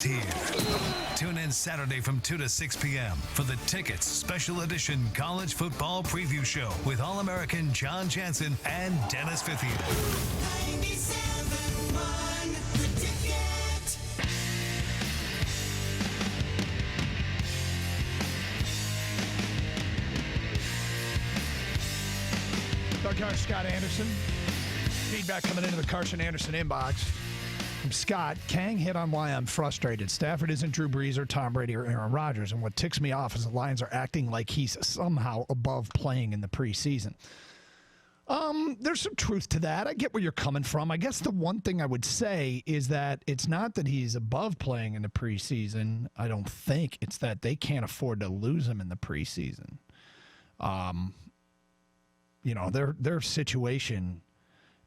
Here. Tune in Saturday from 2 to 6 p.m. for the Tickets Special Edition College Football Preview Show with All-American John Jansen and Dennis Fithian. 97.1 The Ticket. Karsch, Scott Anderson. Feedback coming into the Karsch and Anderson inbox. From Scott, Kang hit on why I'm frustrated. Stafford isn't Drew Brees or Tom Brady or Aaron Rodgers, and what ticks me off is the Lions are acting like he's somehow above playing in the preseason. There's some truth to that. I get where you're coming from. I guess the one thing I would say is that it's not that he's above playing in the preseason. I don't think. It's that they can't afford to lose him in the preseason. Their situation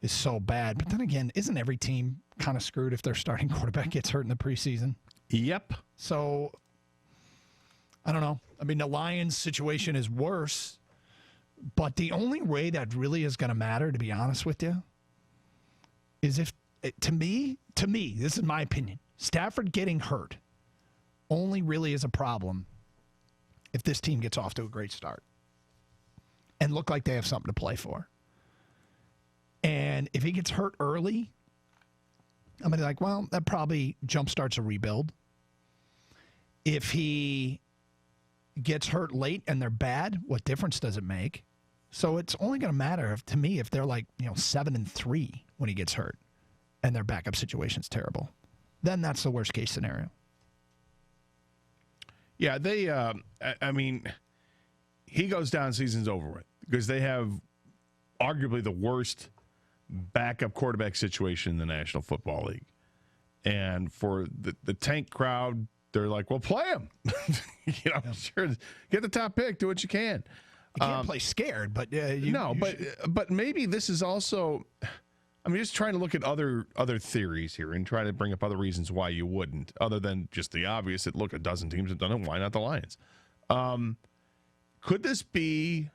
is so bad. But then again, isn't every team kind of screwed if their starting quarterback gets hurt in the preseason? Yep. So, I don't know. I mean, the Lions' situation is worse, but the only way that really is going to matter, to be honest with you, is if, to me, this is my opinion, Stafford getting hurt only really is a problem if this team gets off to a great start and look like they have something to play for. And if he gets hurt early, I'm going to be like, well, that probably jumpstarts a rebuild. If he gets hurt late and they're bad, what difference does it make? So it's only going to matter to me if they're like 7-3 when he gets hurt and their backup situation's terrible. Then that's the worst case scenario. Yeah, they. He goes down, season's over with because they have arguably the worst backup quarterback situation in the National Football League. And for the tank crowd, they're like, well, play him. Sure, get the top pick, do what you can. You can't play scared, but but maybe this is also, I'm just trying to look at other theories here and try to bring up other reasons why you wouldn't, other than just the obvious that, look, a dozen teams have done it, why not the Lions? Could this be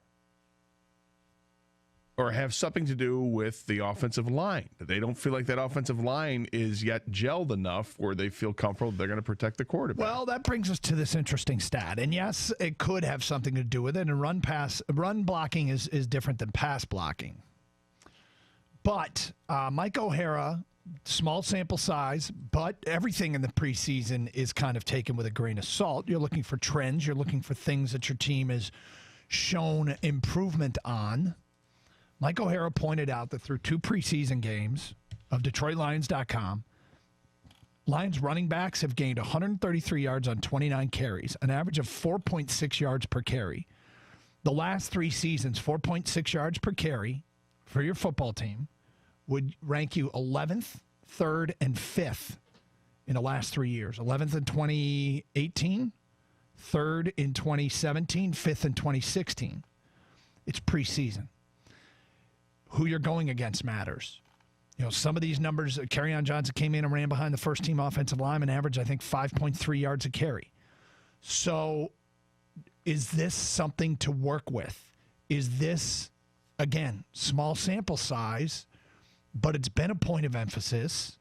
or have something to do with the offensive line? That they don't feel like that offensive line is yet gelled enough where they feel comfortable they're going to protect the quarterback. Well, that brings us to this interesting stat. And yes, it could have something to do with it. And run blocking is different than pass blocking. But Mike O'Hara, small sample size, but everything in the preseason is kind of taken with a grain of salt. You're looking for trends. You're looking for things that your team has shown improvement on. Mike O'Hara pointed out that through 2 preseason games of DetroitLions.com, Lions running backs have gained 133 yards on 29 carries, an average of 4.6 yards per carry. The last 3 seasons, 4.6 yards per carry for your football team would rank you 11th, 3rd, and 5th in the last 3 years. 11th in 2018, 3rd in 2017, 5th in 2016. It's preseason. Who you're going against matters. Some of these numbers, Kerryon Johnson came in and ran behind the first-team offensive lineman, average, I think, 5.3 yards a carry. So is this something to work with? Is this, again, small sample size, but it's been a point of emphasis?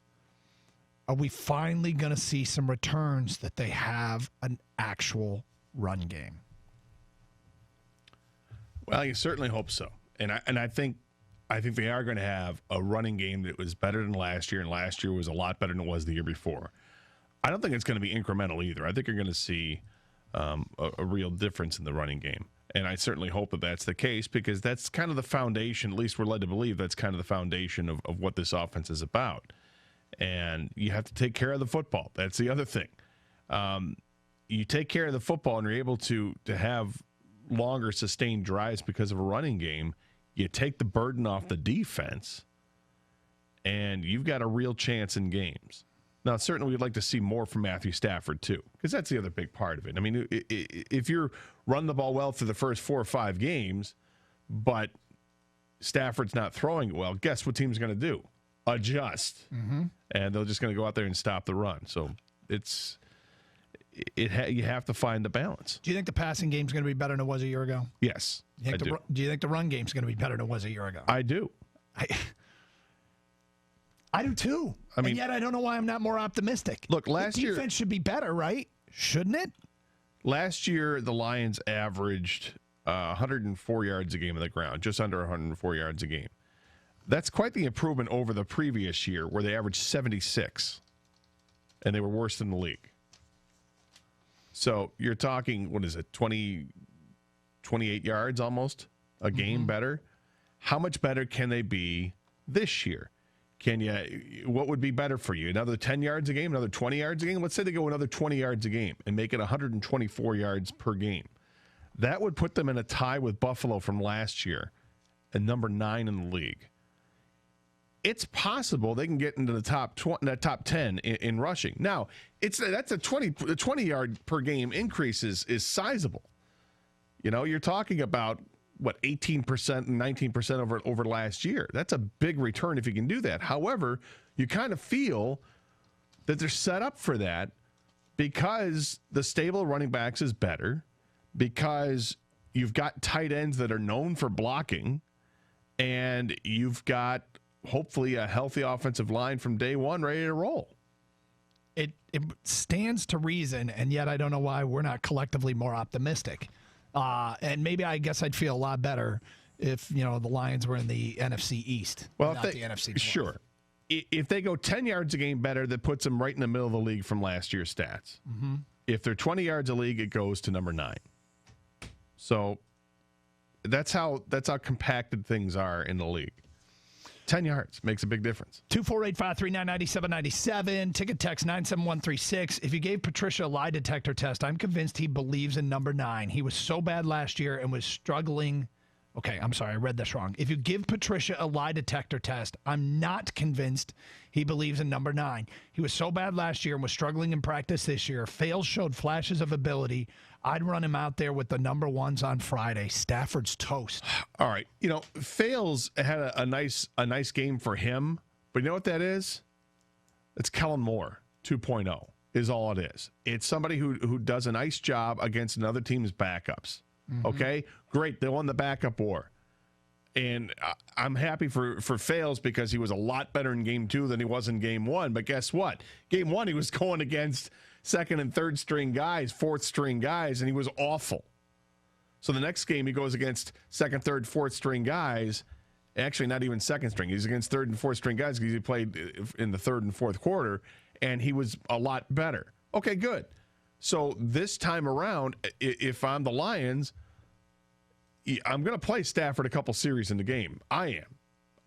Are we finally going to see some returns that they have an actual run game? Well, you certainly hope so. And I think they are going to have a running game that was better than last year, and last year was a lot better than it was the year before. I don't think it's going to be incremental either. I think you're going to see a real difference in the running game. And I certainly hope that that's the case because that's kind of the foundation, at least we're led to believe that's kind of the foundation of what this offense is about. And you have to take care of the football. That's the other thing. You take care of the football and you're able to have longer sustained drives because of a running game. You take the burden off the defense, and you've got a real chance in games. Now, certainly we'd like to see more from Matthew Stafford, too, because that's the other big part of it. I mean, if you're running the ball well through the first 4 or 5 games, but Stafford's not throwing it well, guess what team's going to do? Adjust. Mm-hmm. And they're just going to go out there and stop the run. So you have to find the balance. Do you think the passing game's going to be better than it was a year ago? Yes, I do. Do you think the run game's going to be better than it was a year ago? I do. I do too. I mean, and yet I don't know why I'm not more optimistic. Look, last year defense should be better, right? Shouldn't it? Last year, the Lions averaged 104 yards a game on the ground, just under 104 yards a game. That's quite the improvement over the previous year, where they averaged 76, and they were worse than the league. So you're talking, what is it, 28 yards almost a game better? How much better can they be this year? What would be better for you? Another 10 yards a game, another 20 yards a game? Let's say they go another 20 yards a game and make it 124 yards per game. That would put them in a tie with Buffalo from last year and number 9 in the league. It's possible they can get into the top 10 in rushing. Now, that's a 20 yard per game increase is sizable. You know, you're talking about what, 18% and 19% over last year. That's a big return if you can do that. However, you kind of feel that they're set up for that because the stable running backs is better, because you've got tight ends that are known for blocking, and you've got hopefully a healthy offensive line from day one ready to roll. It stands to reason, and yet I don't know why we're not collectively more optimistic. And maybe I guess I'd feel a lot better if, the Lions were in the NFC East, not the NFC North. Sure. If they go 10 yards a game better, that puts them right in the middle of the league from last year's stats. Mm-hmm. If they're 20 yards a league, it goes to number 9. So that's how compacted things are in the league. 10 yards makes a big difference. 248-539-9797. Ticket text 97136. If you gave Patricia a lie detector test, I'm convinced he believes in number 9. He was so bad last year and was struggling. Okay, I'm sorry, I read this wrong. If you give Patricia a lie detector test, I'm not convinced he believes in number 9. He was so bad last year and was struggling in practice this year. Fales showed flashes of ability. I'd run him out there with the number 1s on Friday. Stafford's toast. All right. Fales had a nice game for him, but you know what that is? It's Kellen Moore 2.0 is all it is. It's somebody who does a nice job against another team's backups. Mm-hmm. Okay? Great. They won the backup war. And I'm happy for Fales because he was a lot better in game 2 than he was in game 1. But guess what? Game 1, he was going against second and third string guys, fourth string guys, and he was awful. So the next game he goes against second, third, fourth string guys. Actually, not even second string. He's against third and fourth string guys because he played in the third and fourth quarter, and he was a lot better. Okay, good. So this time around, if I'm the Lions, I'm going to play Stafford a couple series in the game. I am.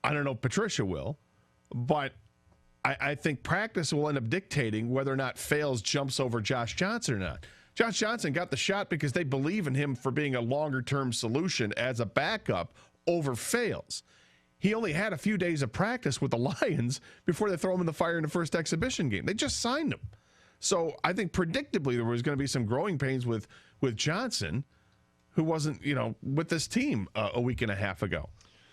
I don't know if Patricia will, but I think practice will end up dictating whether or not Fales jumps over Josh Johnson or not. Josh Johnson got the shot because they believe in him for being a longer-term solution as a backup over Fales. He only had a few days of practice with the Lions before they throw him in the fire in the first exhibition game. They just signed him. So I think predictably there was going to be some growing pains with Johnson, who wasn't, with this team a week and a half ago.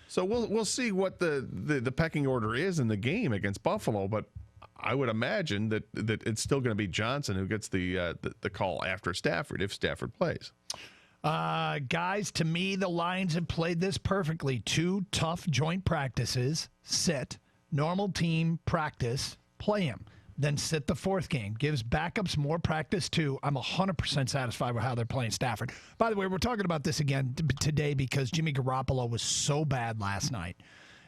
So we'll see what the pecking order is in the game against Buffalo, but I would imagine that it's still going to be Johnson who gets the call after Stafford if Stafford plays. Guys, to me, the Lions have played this perfectly. 2 tough joint practices, sit, normal team practice, play him. Then sit the 4th game. Gives backups more practice, too. I'm 100% satisfied with how they're playing Stafford. By the way, we're talking about this again today because Jimmy Garoppolo was so bad last night.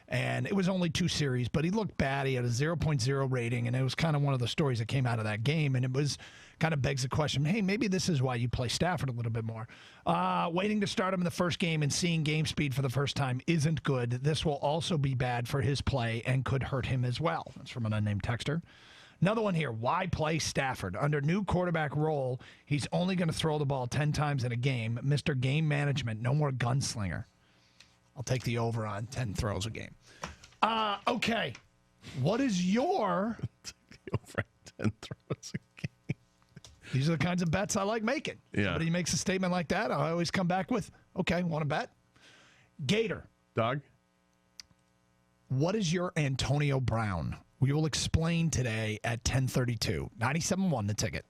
And it was only 2 series, but he looked bad. He had a 0.0 rating, and it was kind of one of the stories that came out of that game. And it was kind of begs the question, hey, maybe this is why you play Stafford a little bit more. Waiting to start him in the first game and seeing game speed for the first time isn't good. This will also be bad for his play and could hurt him as well. That's from an unnamed texter. Another one here. Why play Stafford? Under new quarterback role, he's only going to throw the ball 10 times in a game. Mr. Game Management, no more gunslinger. I'll take the over on 10 throws a game. Okay. What is your... over 10 throws a game. These are the kinds of bets I like making. Yeah. Somebody makes a statement like that, I always come back with, okay, want to bet? Gator. Doug? What is your Antonio Brown? We will explain today at 10:32. 97.1 The Ticket.